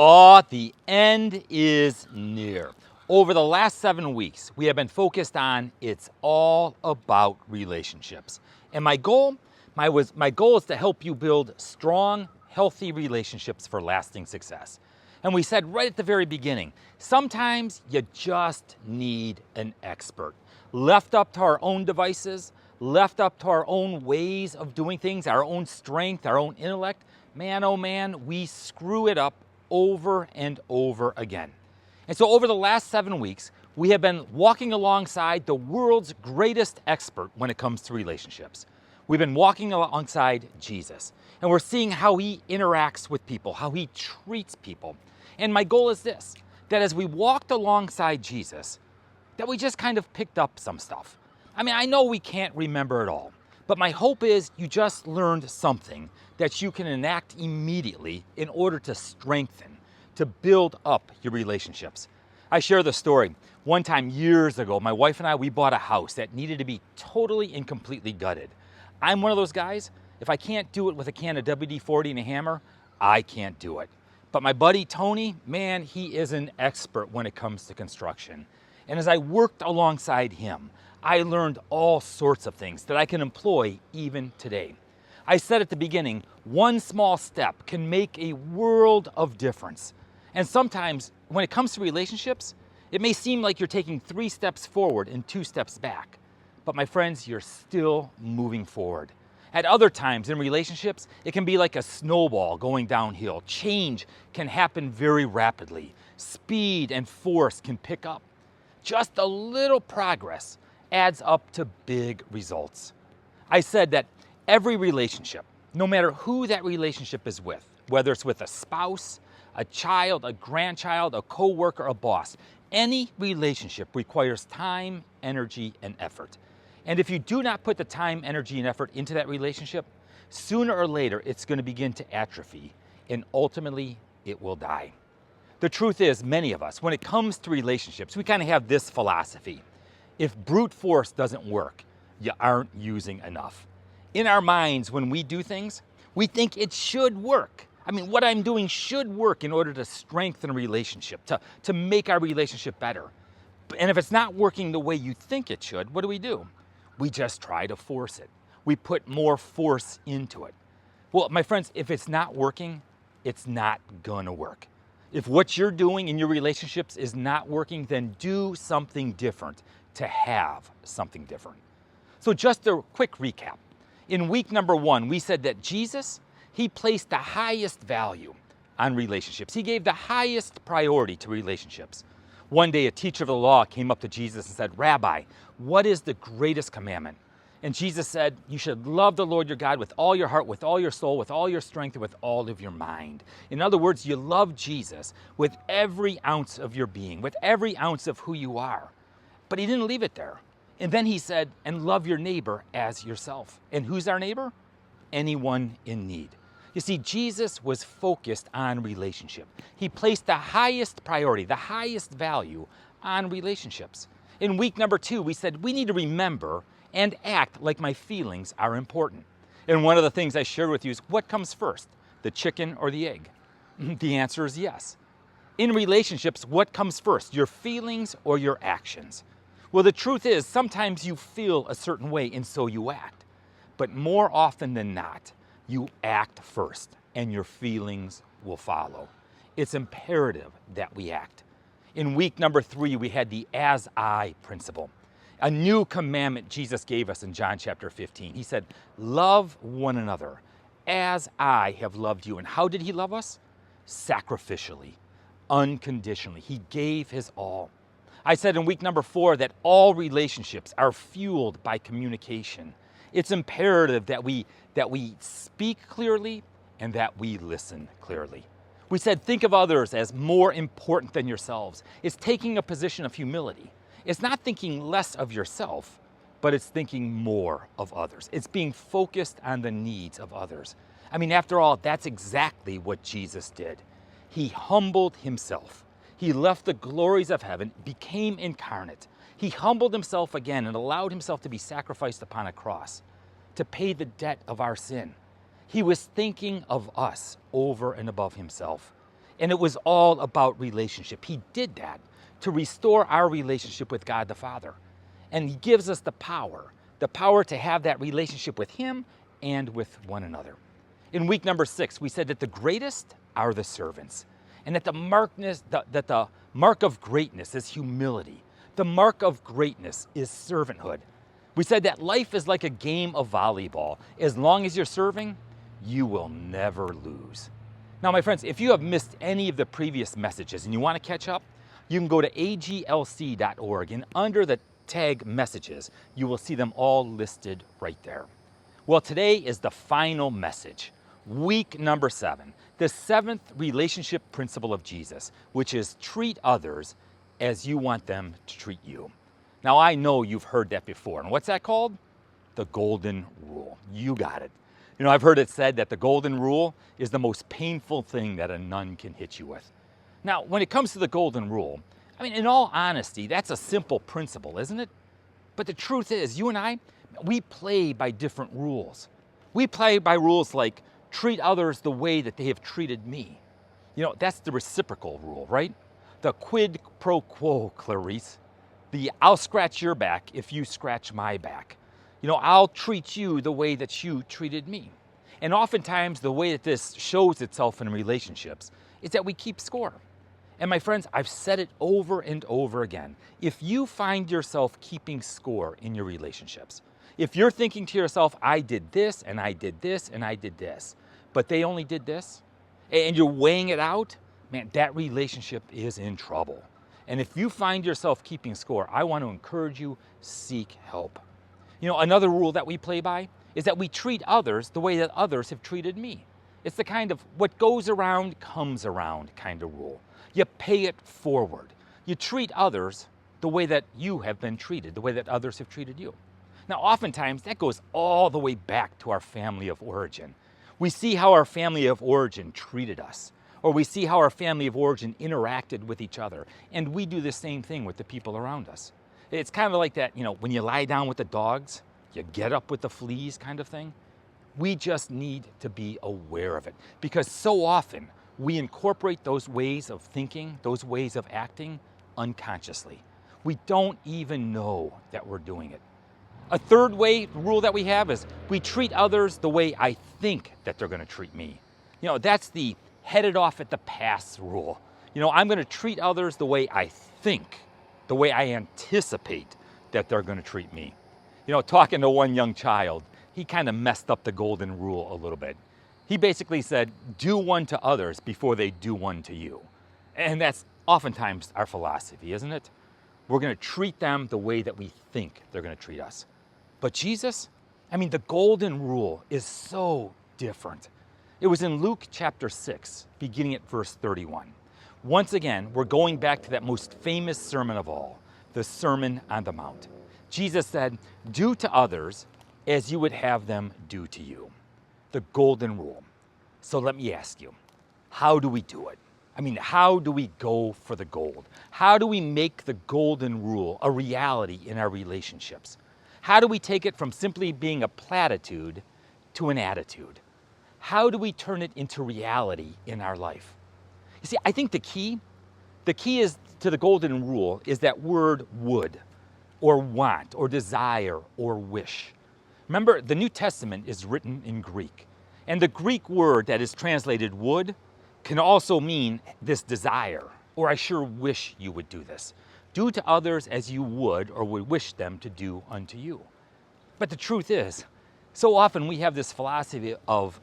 Oh, the end is near. Over the last 7 weeks, we have been focused on it's all about relationships. And my goal is to help you build strong, healthy relationships for lasting success. And we said right at the very beginning, sometimes you just need an expert. Left up to our own devices, left up to our own ways of doing things, our own strength, our own intellect, man, oh man, we screw it up over and over again. And so over the last 7 weeks, we have been walking alongside the world's greatest expert when it comes to relationships. We've been walking alongside Jesus, and we're seeing how he interacts with people, how he treats people. And my goal is this, that as we walked alongside Jesus, that we just kind of picked up some stuff. I mean, I know we can't remember it all, but my hope is you just learned something that you can enact immediately in order to strengthen, to build up your relationships. I share the story. One time years ago, my wife and I, we bought a house that needed to be totally and completely gutted. I'm one of those guys, if I can't do it with a can of WD-40 and a hammer, I can't do it. But my buddy Tony, man, he is an expert when it comes to construction. And as I worked alongside him, I learned all sorts of things that I can employ even today. I said at the beginning, one small step can make a world of difference. And sometimes when it comes to relationships, it may seem like you're taking 3 steps forward and 2 steps back. But my friends, you're still moving forward. At other times in relationships, it can be like a snowball going downhill. Change can happen very rapidly. Speed and force can pick up. Just a little progress adds up to big results. I said that every relationship, no matter who that relationship is with, whether it's with a spouse, a child, a grandchild, a coworker, a boss, any relationship requires time, energy, and effort. And if you do not put the time, energy, and effort into that relationship, sooner or later it's going to begin to atrophy, and ultimately it will die. The truth is, many of us, when it comes to relationships, we kind of have this philosophy. If brute force doesn't work, you aren't using enough. In our minds, when we do things, we think it should work. I mean, what I'm doing should work in order to strengthen a relationship, to make our relationship better. And if it's not working the way you think it should, what do? We just try to force it. We put more force into it. Well, my friends, if it's not working, it's not gonna work. If what you're doing in your relationships is not working, then do something different to have something different. So just a quick recap. In week number 1, we said that Jesus, he placed the highest value on relationships. He gave the highest priority to relationships. One day, a teacher of the law came up to Jesus and said, "Rabbi, what is the greatest commandment?" And Jesus said, "You should love the Lord your God with all your heart, with all your soul, with all your strength, and with all of your mind." In other words, you love Jesus with every ounce of your being, with every ounce of who you are. But he didn't leave it there. And then he said, "And love your neighbor as yourself." And who's our neighbor? Anyone in need. You see, Jesus was focused on relationship. He placed the highest priority, the highest value on relationships. In week number 2, we said we need to remember and act like my feelings are important. And one of the things I shared with you is what comes first, the chicken or the egg? The answer is yes. In relationships, what comes first, your feelings or your actions? Well, the truth is sometimes you feel a certain way and so you act. But more often than not, you act first and your feelings will follow. It's imperative that we act. In week number 3, we had the as I principle. A new commandment Jesus gave us in John chapter 15. He said, "Love one another as I have loved you." And how did he love us? Sacrificially, unconditionally. He gave his all. I said in week number 4 that all relationships are fueled by communication. It's imperative that we speak clearly and that we listen clearly. We said think of others as more important than yourselves. It's taking a position of humility. It's not thinking less of yourself, but it's thinking more of others. It's being focused on the needs of others. I mean, after all, that's exactly what Jesus did. He humbled himself. He left the glories of heaven, became incarnate. He humbled himself again and allowed himself to be sacrificed upon a cross to pay the debt of our sin. He was thinking of us over and above himself. And it was all about relationship. He did that to restore our relationship with God the Father. And he gives us the power to have that relationship with him and with one another. In week number 6, we said that the greatest are the servants, and that the mark of greatness is humility. The mark of greatness is servanthood. We said that life is like a game of volleyball. As long as you're serving, you will never lose. Now, my friends, if you have missed any of the previous messages and you want to catch up, you can go to aglc.org, and under the tag messages, you will see them all listed right there. Well, today is the final message, week number 7, the 7th relationship principle of Jesus, which is treat others as you want them to treat you. Now, I know you've heard that before. And what's that called? The golden rule. You got it. You know, I've heard it said that the golden rule is the most painful thing that a nun can hit you with. Now, when it comes to the golden rule, I mean, in all honesty, that's a simple principle, isn't it? But the truth is, you and I, we play by different rules. We play by rules like treat others the way that they have treated me. You know, that's the reciprocal rule, right? The quid pro quo, Clarice. The I'll scratch your back if you scratch my back. You know, I'll treat you the way that you treated me. And oftentimes the way that this shows itself in relationships is that we keep score. And my friends, I've said it over and over again. If you find yourself keeping score in your relationships, if you're thinking to yourself, I did this and I did this and I did this, but they only did this, and you're weighing it out, man, that relationship is in trouble. And if you find yourself keeping score, I want to encourage you, seek help. You know, another rule that we play by is that we treat others the way that others have treated me. It's the kind of what goes around comes around kind of rule. You pay it forward. You treat others the way that you have been treated, the way that others have treated you. Now, oftentimes that goes all the way back to our family of origin. We see how our family of origin treated us, or we see how our family of origin interacted with each other, and we do the same thing with the people around us. It's kind of like that, you know, when you lie down with the dogs, you get up with the fleas kind of thing. We just need to be aware of it, because so often we incorporate those ways of thinking, those ways of acting unconsciously. We don't even know that we're doing it. A third rule that we have is we treat others the way I think that they're going to treat me. You know, that's the headed off at the pass rule. You know, I'm going to treat others the way I think, the way I anticipate that they're going to treat me. You know, talking to one young child, he kind of messed up the golden rule a little bit. He basically said, do one to others before they do one to you. And that's oftentimes our philosophy, isn't it? We're going to treat them the way that we think they're going to treat us. But Jesus, I mean, the golden rule is so different. It was in Luke chapter 6, beginning at verse 31. Once again, we're going back to that most famous sermon of all, the Sermon on the Mount. Jesus said, do to others as you would have them do to you. The golden rule. So let me ask you, how do we do it? I mean, how do we go for the gold? How do we make the golden rule a reality in our relationships? How do we take it from simply being a platitude to an attitude? How do we turn it into reality in our life? You see, I think the key is to the golden rule is that word would, or want, or desire, or wish. Remember, the New Testament is written in Greek, and the Greek word that is translated would can also mean this desire, or I sure wish you would do this. Do to others as you would or would wish them to do unto you. But the truth is, so often we have this philosophy of,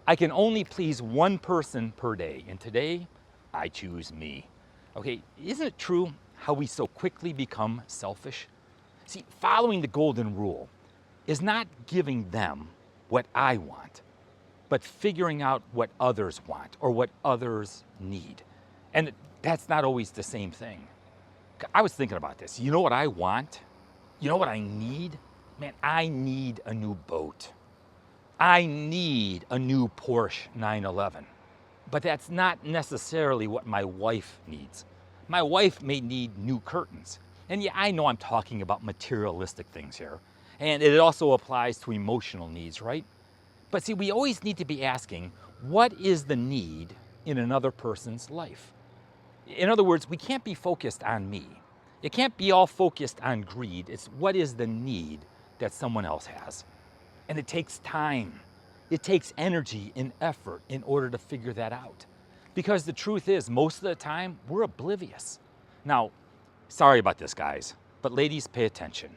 I can only please one person per day, and today I choose me. Okay, isn't it true how we so quickly become selfish? See, following the golden rule is not giving them what I want, but figuring out what others want or what others need. And that's not always the same thing. I was thinking about this. You know what I want? You know what I need? Man, I need a new boat. I need a new Porsche 911. But that's not necessarily what my wife needs. My wife may need new curtains. And yeah, I know I'm talking about materialistic things here. And it also applies to emotional needs, right? But see, we always need to be asking, what is the need in another person's life. In other words, we can't be focused on me. It can't be all focused on greed. It's what is the need that someone else has. And it takes time. It takes energy and effort in order to figure that out. Because the truth is, most of the time, we're oblivious. Now, sorry about this, guys, but ladies, pay attention.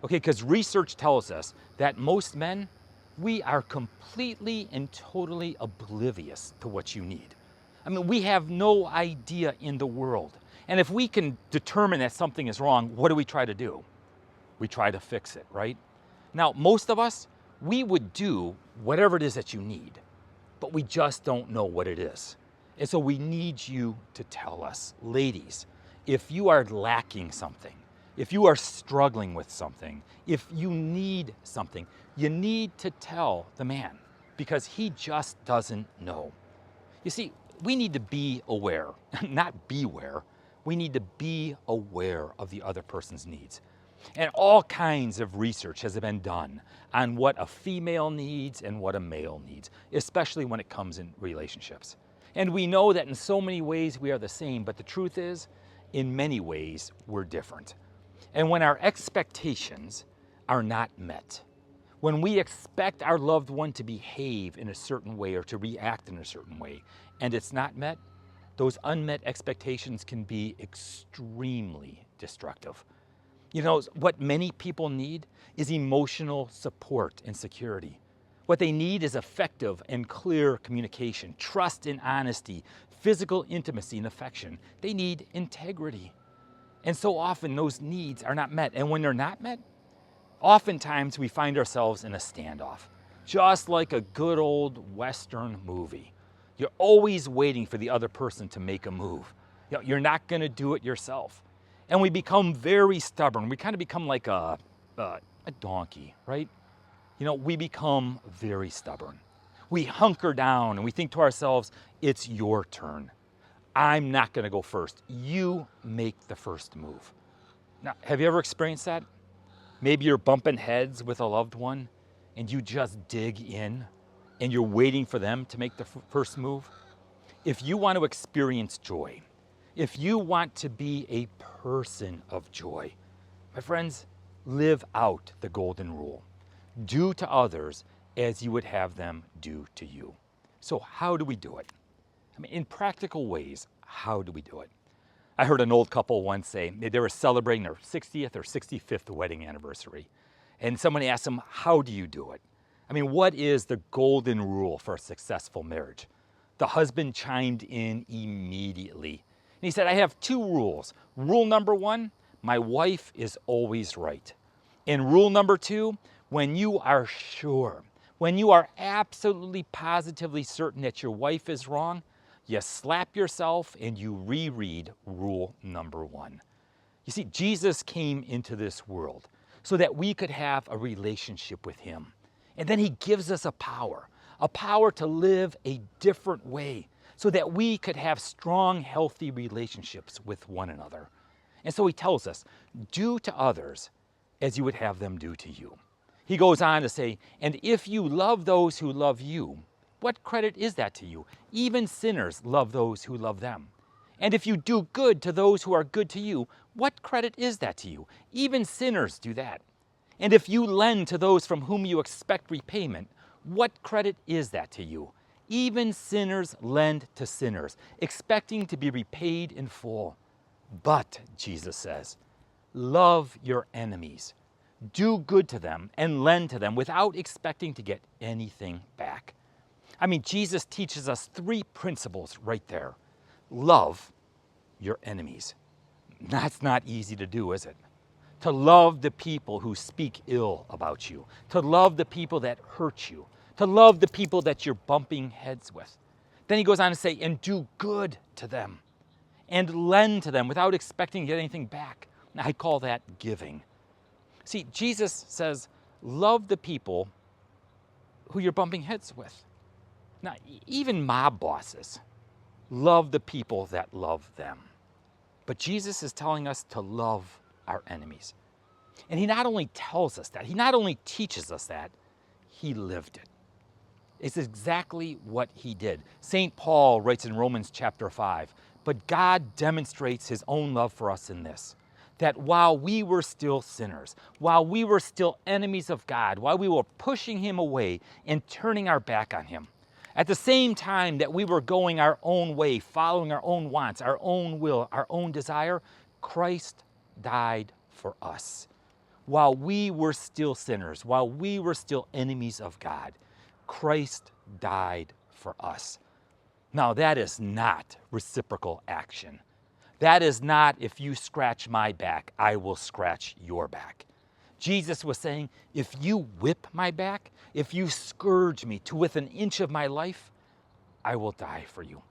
Okay, because research tells us that most men, we are completely and totally oblivious to what you need. I mean, we have no idea in the world. And if we can determine that something is wrong, what do we try to do? We try to fix it, right? Now, most of us, we would do whatever it is that you need, but we just don't know what it is. And so we need you to tell us. Ladies, if you are lacking something, if you are struggling with something, if you need something, you need to tell the man because he just doesn't know. You see, we need to be aware, not beware. We need to be aware of the other person's needs. And all kinds of research has been done on what a female needs and what a male needs, especially when it comes in relationships. And we know that in so many ways we are the same, but the truth is, in many ways, we're different. And when our expectations are not met, when we expect our loved one to behave in a certain way or to react in a certain way, and it's not met, those unmet expectations can be extremely destructive. You know, what many people need is emotional support and security. What they need is effective and clear communication, trust and honesty, physical intimacy and affection. They need integrity. And so often those needs are not met. And when they're not met, oftentimes we find ourselves in a standoff, just like a good old Western movie. You're always waiting for the other person to make a move. You know, you're not going to do it yourself. And we become very stubborn. We kind of become like a donkey, right? You know, we become very stubborn. We hunker down and we think to ourselves, it's your turn. I'm not going to go first. You make the first move. Now, have you ever experienced that? Maybe you're bumping heads with a loved one and you just dig in and you're waiting for them to make the first move. If you want to experience joy, if you want to be a person of joy, my friends, live out the golden rule. Do to others as you would have them do to you. So how do we do it? I mean, in practical ways, how do we do it? I heard an old couple once say they were celebrating their 60th or 65th wedding anniversary. And someone asked them, how do you do it? I mean, what is the golden rule for a successful marriage? The husband chimed in immediately. And he said, I have two rules. Rule number one, my wife is always right. And rule number two, when you are sure, when you are absolutely positively certain that your wife is wrong, you slap yourself and you reread rule number one. You see, Jesus came into this world so that we could have a relationship with him. And then he gives us a power to live a different way so that we could have strong, healthy relationships with one another. And so he tells us, do to others as you would have them do to you. He goes on to say, and if you love those who love you, what credit is that to you? Even sinners love those who love them. And if you do good to those who are good to you, what credit is that to you? Even sinners do that. And if you lend to those from whom you expect repayment, what credit is that to you? Even sinners lend to sinners, expecting to be repaid in full. But, Jesus says, love your enemies. Do good to them and lend to them without expecting to get anything back. I mean, Jesus teaches us three principles right there. Love your enemies. That's not easy to do, is it? To love the people who speak ill about you, to love the people that hurt you, to love the people that you're bumping heads with. Then he goes on to say, and do good to them, and lend to them without expecting to get anything back. I call that giving. See, Jesus says, love the people who you're bumping heads with. Now, even mob bosses love the people that love them. But Jesus is telling us to love our enemies. And he not only tells us that, he not only teaches us that, he lived it. It's exactly what he did. St. Paul writes in Romans chapter 5, but God demonstrates his own love for us in this, that while we were still sinners, while we were still enemies of God, while we were pushing him away and turning our back on him, at the same time that we were going our own way, following our own wants, our own will, our own desire, Christ died for us. While we were still sinners, while we were still enemies of God, Christ died for us. Now, that is not reciprocal action. That is not, if you scratch my back, I will scratch your back. Jesus was saying, if you whip my back, if you scourge me to within an inch of my life, I will die for you.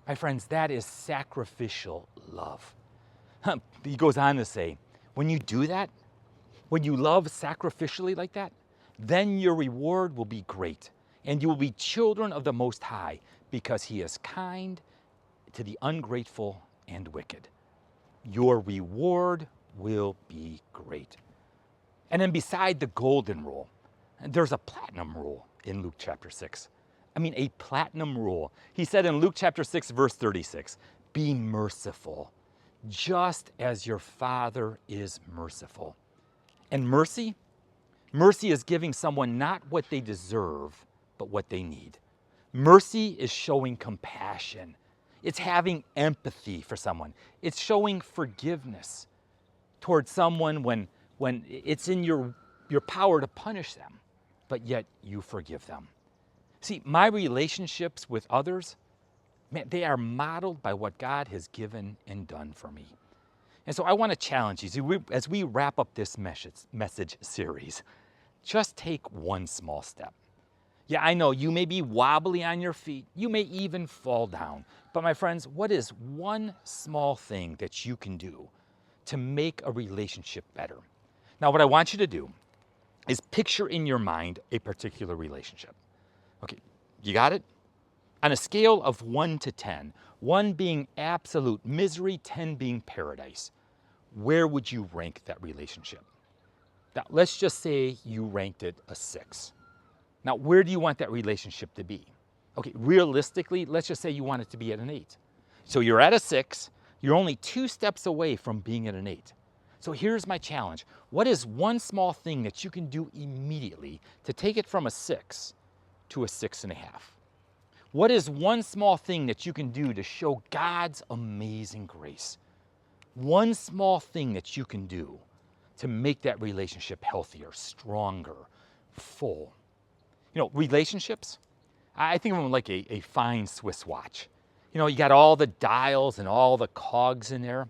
My friends, that is sacrificial love. He goes on to say, when you do that, when you love sacrificially like that, then your reward will be great, and you will be children of the Most High, because he is kind to the ungrateful and wicked. Your reward will be great. And then beside the golden rule, there's a platinum rule in Luke chapter 6. I mean, a platinum rule. He said in Luke chapter 6, verse 36, be merciful, just as your Father is merciful. And mercy is giving someone not what they deserve, but what they need. Mercy is showing compassion. It's having empathy for someone. It's showing forgiveness towards someone when it's in your power to punish them, but yet you forgive them. See, my relationships with others, man, they are modeled by what God has given and done for me. And so I want to challenge you, as we wrap up this message series, just take one small step. Yeah, I know you may be wobbly on your feet. You may even fall down. But my friends, what is one small thing that you can do to make a relationship better? Now, what I want you to do is picture in your mind a particular relationship. Okay, you got it? On a scale of 1 to 10, 1 being absolute misery, 10 being paradise, where would you rank that relationship? Now, let's just say you ranked it a 6. Now, where do you want that relationship to be? Okay, realistically, let's just say you want it to be at an 8. So you're at a 6, you're only 2 steps away from being at an 8. So here's my challenge. What is one small thing that you can do immediately to take it from a 6 to a 6.5? What is one small thing that you can do to show God's amazing grace? One small thing that you can do to make that relationship healthier, stronger, full. You know, relationships, I think of them like a fine Swiss watch. You know, you got all the dials and all the cogs in there.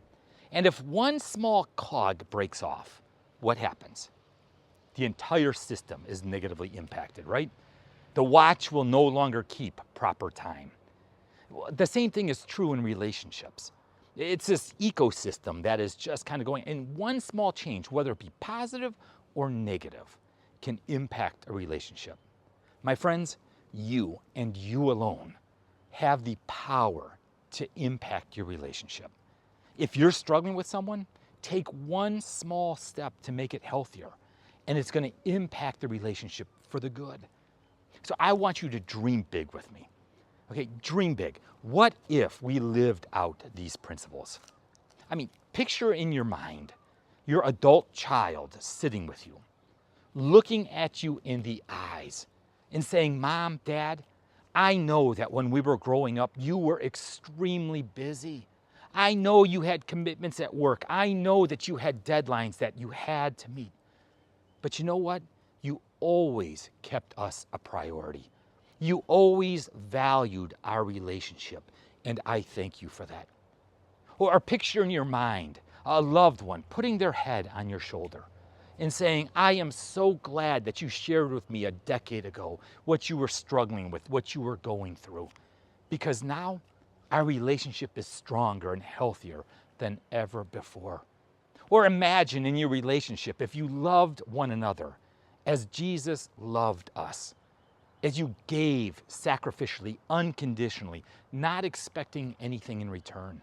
And if one small cog breaks off, what happens? The entire system is negatively impacted, right? The watch will no longer keep proper time. The same thing is true in relationships. It's this ecosystem that is just kind of going, and one small change, whether it be positive or negative, can impact a relationship. My friends, you and you alone have the power to impact your relationship. If you're struggling with someone, take one small step to make it healthier, and it's going to impact the relationship for the good. So I want you to dream big with me. Okay, dream big. What if we lived out these principles? I mean, picture in your mind your adult child sitting with you, looking at you in the eyes and saying, Mom, Dad, I know that when we were growing up, you were extremely busy. I know you had commitments at work. I know that you had deadlines that you had to meet. But you know what? You always kept us a priority. You always valued our relationship, and I thank you for that. Or picture in your mind a loved one putting their head on your shoulder and saying, I am so glad that you shared with me a decade ago what you were struggling with, what you were going through, because now our relationship is stronger and healthier than ever before. Or imagine in your relationship if you loved one another as Jesus loved us, as you gave sacrificially, unconditionally, not expecting anything in return.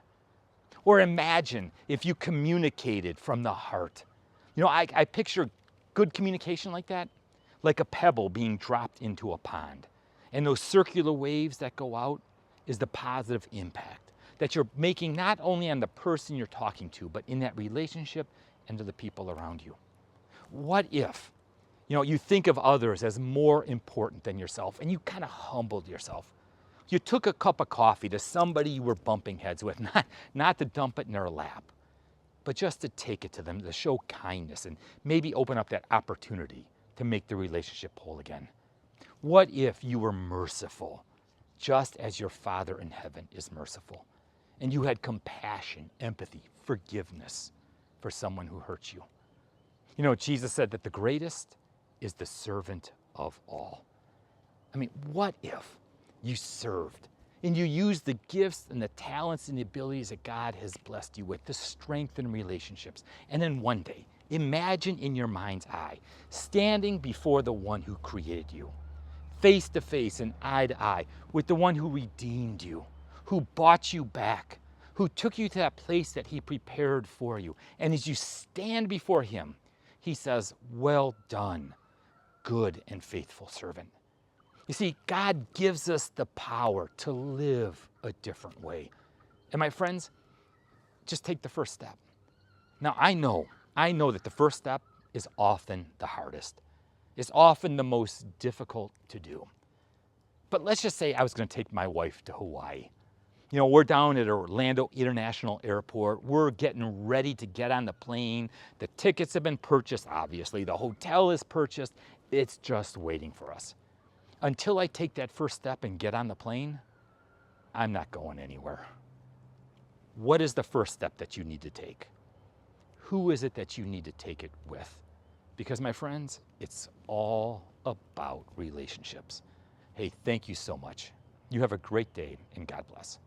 Or imagine if you communicated from the heart. You know, I picture good communication like that, like a pebble being dropped into a pond. And those circular waves that go out is the positive impact that you're making not only on the person you're talking to, but in that relationship and to the people around you. What if, you think of others as more important than yourself and you kind of humbled yourself? You took a cup of coffee to somebody you were bumping heads with, not to dump it in their lap, but just to take it to them, to show kindness and maybe open up that opportunity to make the relationship whole again. What if you were merciful, just as your Father in heaven is merciful, and you had compassion, empathy, forgiveness for someone who hurt you? Jesus said that the greatest is the servant of all. I mean, what if you served and you used the gifts and the talents and the abilities that God has blessed you with to strengthen relationships? And then one day, imagine in your mind's eye, standing before the one who created you, face to face and eye to eye with the one who redeemed you, who bought you back, who took you to that place that he prepared for you. And as you stand before him, he says, "Well done, good and faithful servant." You see, God gives us the power to live a different way. And my friends, just take the first step. Now, I know that the first step is often the hardest. It's often the most difficult to do. But let's just say I was going to take my wife to Hawaii. We're down at Orlando International Airport. We're getting ready to get on the plane. The tickets have been purchased, obviously. The hotel is purchased. It's just waiting for us. Until I take that first step and get on the plane, I'm not going anywhere. What is the first step that you need to take? Who is it that you need to take it with? Because, my friends, it's all about relationships. Hey, thank you so much. You have a great day, and God bless.